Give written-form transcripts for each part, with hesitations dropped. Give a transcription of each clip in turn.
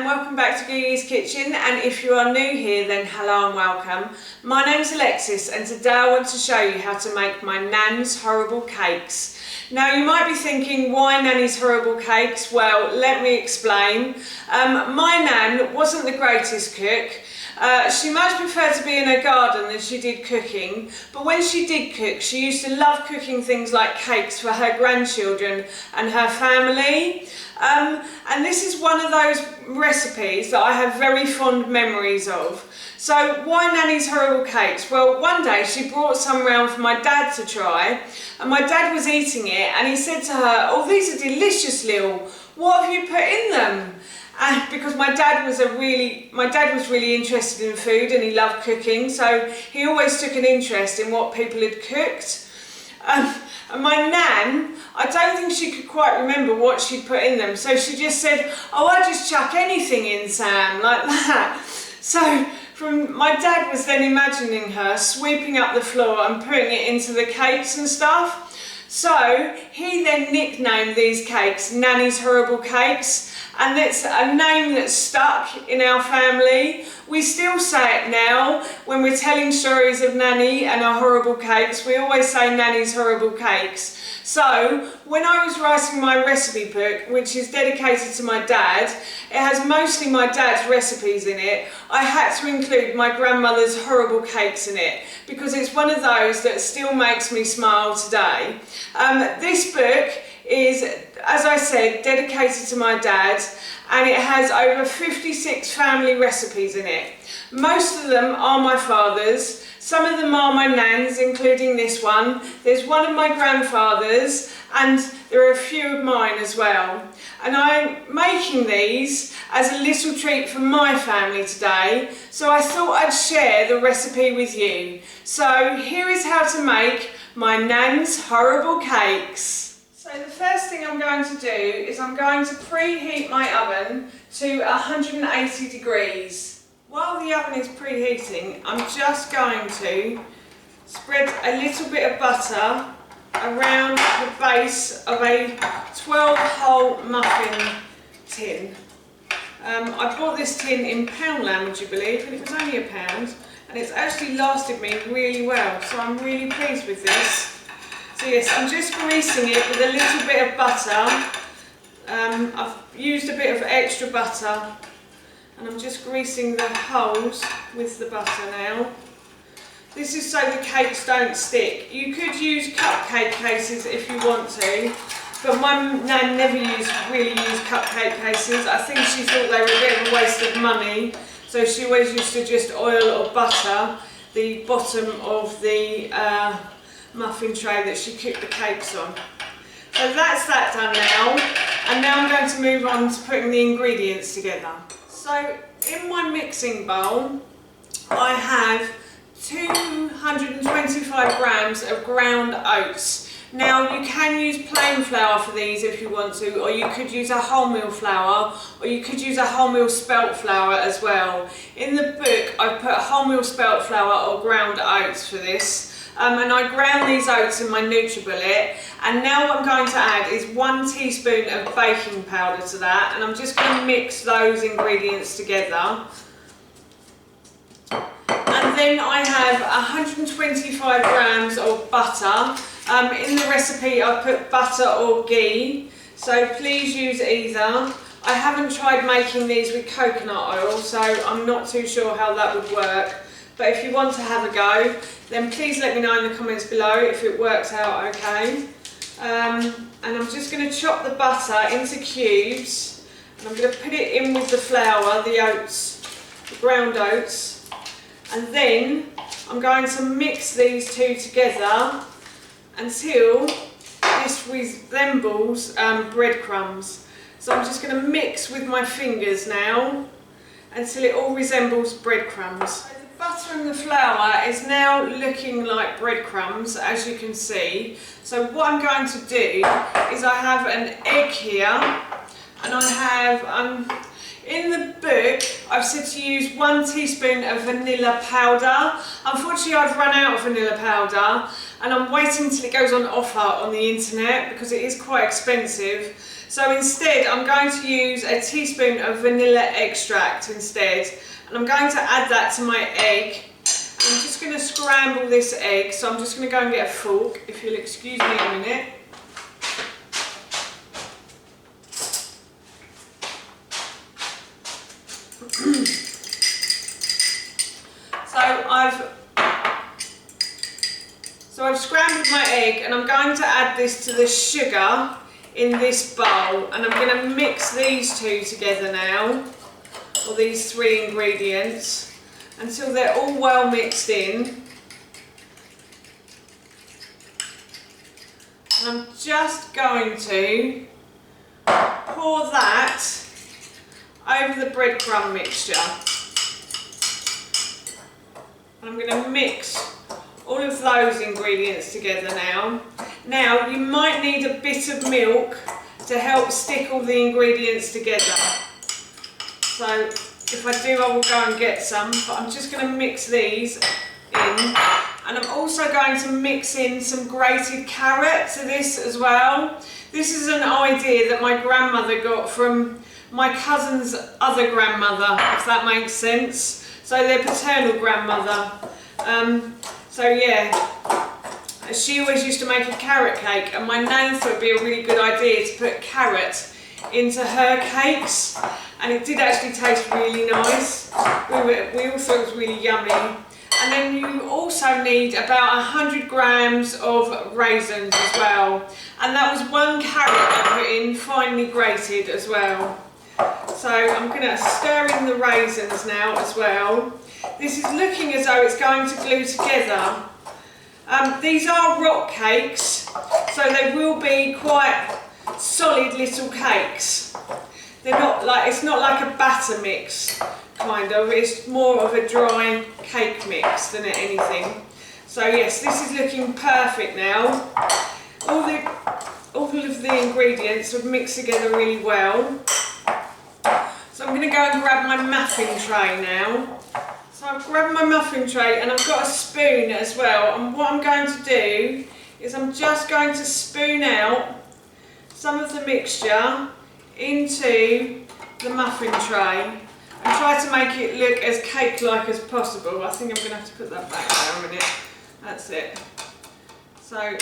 welcome back to Googie's Kitchen, and if you are new here then hello and welcome. My name's Alexis and today I want to show you how to make my Nan's horrible cakes. Now you might be thinking, why Nanny's horrible cakes? Well, let me explain. My Nan wasn't the greatest cook. She much preferred to be in her garden than she did cooking, but when she did cook, she used to love cooking things like cakes for her grandchildren and her family. And this is one of those recipes that I have very fond memories of. So why Nanny's horrible cakes? Well, one day she brought some round for my dad to try, and my dad was eating it and he said to her, "Oh, these are delicious, Lil. What have you put in them?" Because my dad was really interested in food and he loved cooking, so he always took an interest in what people had cooked. And my Nan, I don't think she could quite remember what she'd put in them, so she just said, "Oh, I just chuck anything in, Sam," like that. So my dad was then imagining her sweeping up the floor and putting it into the cakes and stuff. So he then nicknamed these cakes Nanny's Horrible Cakes. And it's a name that's stuck in our family. We still say it now when we're telling stories of Nanny and her horrible cakes. We always say Nanny's Horrible Cakes. So when I was writing my recipe book, which is dedicated to my dad, it has mostly my dad's recipes in it. I had to include my grandmother's horrible cakes in it because it's one of those that still makes me smile today. This book is, as I said, dedicated to my dad, and it has over 56 family recipes in it. Most of them are my father's, some of them are my Nan's, including this one. There's one of my grandfather's, and there are a few of mine as well. And I'm making these as a little treat for my family today, so I thought I'd share the recipe with you. So here is how to make my Nan's horrible cakes. So the first thing I'm going to do is I'm going to preheat my oven to 180 degrees. While the oven is preheating, I'm just going to spread a little bit of butter around the base of a 12-hole muffin tin. I bought this tin in Poundland, would you believe, and it was only £1, and it's actually lasted me really well, so I'm really pleased with this. So yes, I'm just greasing it with a little bit of butter. I've used a bit of extra butter and I'm just greasing the holes with the butter now. This is so the cakes don't stick. You could use cupcake cases if you want to, but my Nan never really used cupcake cases. I think she thought they were a bit of a waste of money, so she always used to just oil or butter the bottom of the muffin tray that she cooked the cakes on. So that's that done now, and now I'm going to move on to putting the ingredients together. So in my mixing bowl I have 225 grams of ground oats. Now you can use plain flour for these if you want to, or you could use a wholemeal flour, or you could use a wholemeal spelt flour as well. In the book I've put wholemeal spelt flour or ground oats for this. And I ground these oats in my NutriBullet, and now what I'm going to add is 1 teaspoon of baking powder to that, and I'm just going to mix those ingredients together. And then I have 125 grams of butter. In the recipe I've put butter or ghee, so please use either. I haven't tried making these with coconut oil, so I'm not too sure how that would work. But if you want to have a go, then please let me know in the comments below if it works out okay. And I'm just going to chop the butter into cubes, and I'm going to put it in with the flour, the oats, the ground oats, and then I'm going to mix these two together until this resembles breadcrumbs. So I'm just going to mix with my fingers now until it all resembles breadcrumbs. Butter and the flour is now looking like breadcrumbs, as you can see. So what I'm going to do is I have an egg here, and I have, in the book I've said to use 1 teaspoon of vanilla powder. Unfortunately I've run out of vanilla powder, and I'm waiting till it goes on offer on the internet because it is quite expensive. So instead I'm going to use a teaspoon of vanilla extract instead, and I'm going to add that to my egg. I'm just going to scramble this egg, so I'm just going to go and get a fork, if you'll excuse me a minute. So I've scrambled my egg, and I'm going to add this to the sugar in this bowl, and I'm going to mix these two together now, or these three ingredients, until they're all well mixed in. And I'm just going to pour that over the breadcrumb mixture. And I'm going to mix all of those ingredients together now. Now you might need a bit of milk to help stick all the ingredients together. So if I do, I will go and get some, but I'm just going to mix these in. And I'm also going to mix in some grated carrot to this as well. This is an idea that my grandmother got from my cousin's other grandmother, if that makes sense. So their paternal grandmother. So yeah, she always used to make a carrot cake, and my nan thought it'd be a really good idea to put carrot into her cakes, and it did actually taste really nice. We all thought it was really yummy. And then you also need about 100 grams of raisins as well, and that was 1 carrot I put in, finely grated as well. So I'm going to stir in the raisins now as well. This is looking as though it's going to glue together. These are rock cakes, so they will be quite solid little cakes. They're not like, it's not like a batter mix, kind of. It's more of a dry cake mix than anything. So yes, this is looking perfect now. All of the ingredients have mixed together really well. So I'm going to go and grab my muffin tray now. So I've grabbed my muffin tray, and I've got a spoon as well, and what I'm going to do is I'm just going to spoon out some of the mixture into the muffin tray and try to make it look as cake-like as possible. I think I'm going to have to put that back there a minute. That's it. So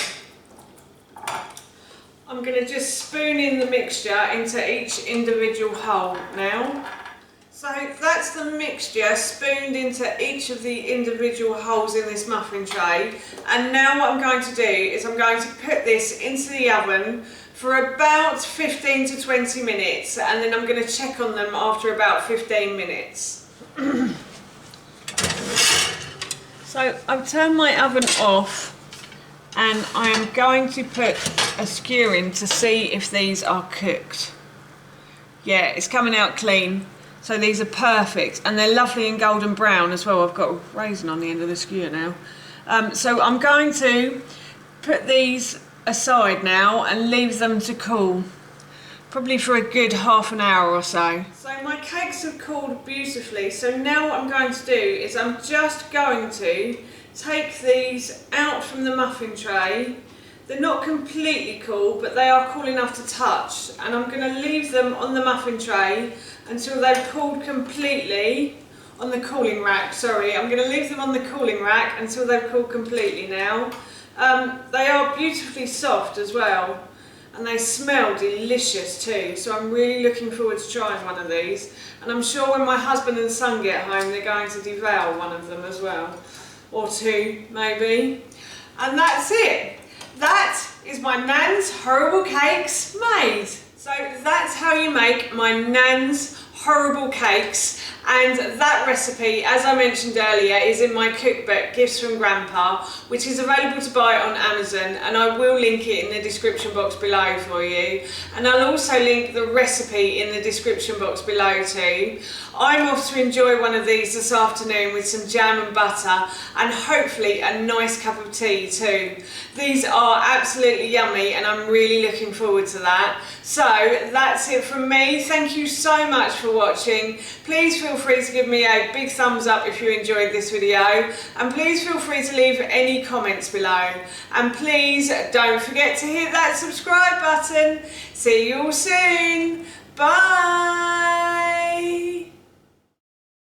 I'm going to just spoon in the mixture into each individual hole now. So that's the mixture spooned into each of the individual holes in this muffin tray, and now what I'm going to do is I'm going to put this into the oven for about 15 to 20 minutes, and then I'm going to check on them after about 15 minutes. So I've turned my oven off, and I am going to put a skewer in to see if these are cooked. Yeah, it's coming out clean. So these are perfect, and they're lovely and golden brown as well. I've got a raisin on the end of the skewer now. So I'm going to put these aside now and leave them to cool, probably for a good half an hour or so. So my cakes have cooled beautifully, so now what I'm going to do is I'm just going to take these out from the muffin tray. They're not completely cool, but they are cool enough to touch, and I'm going to leave them on the muffin tray until they've cooled completely on the cooling rack. Sorry, I'm going to leave them on the cooling rack until they've cooled completely now. They are beautifully soft as well, and they smell delicious too, so I'm really looking forward to trying one of these, and I'm sure when my husband and son get home they're going to devour one of them as well, or two maybe. And that's it. That is my nan's horrible cakes made. So that's how you make my nan's horrible cakes, and that recipe, as I mentioned earlier, is in my cookbook Gifts from Grandpa, which is available to buy on Amazon, and I will link it in the description box below for you, and I'll also link the recipe in the description box below too. I'm off to enjoy one of these this afternoon with some jam and butter, and hopefully a nice cup of tea too. These are absolutely yummy, and I'm really looking forward to that. So that's it from me. Thank you so much for watching. Please feel feel free to give me a big thumbs up if you enjoyed this video, and please feel free to leave any comments below, and please don't forget to hit that subscribe button. See you all soon. Bye.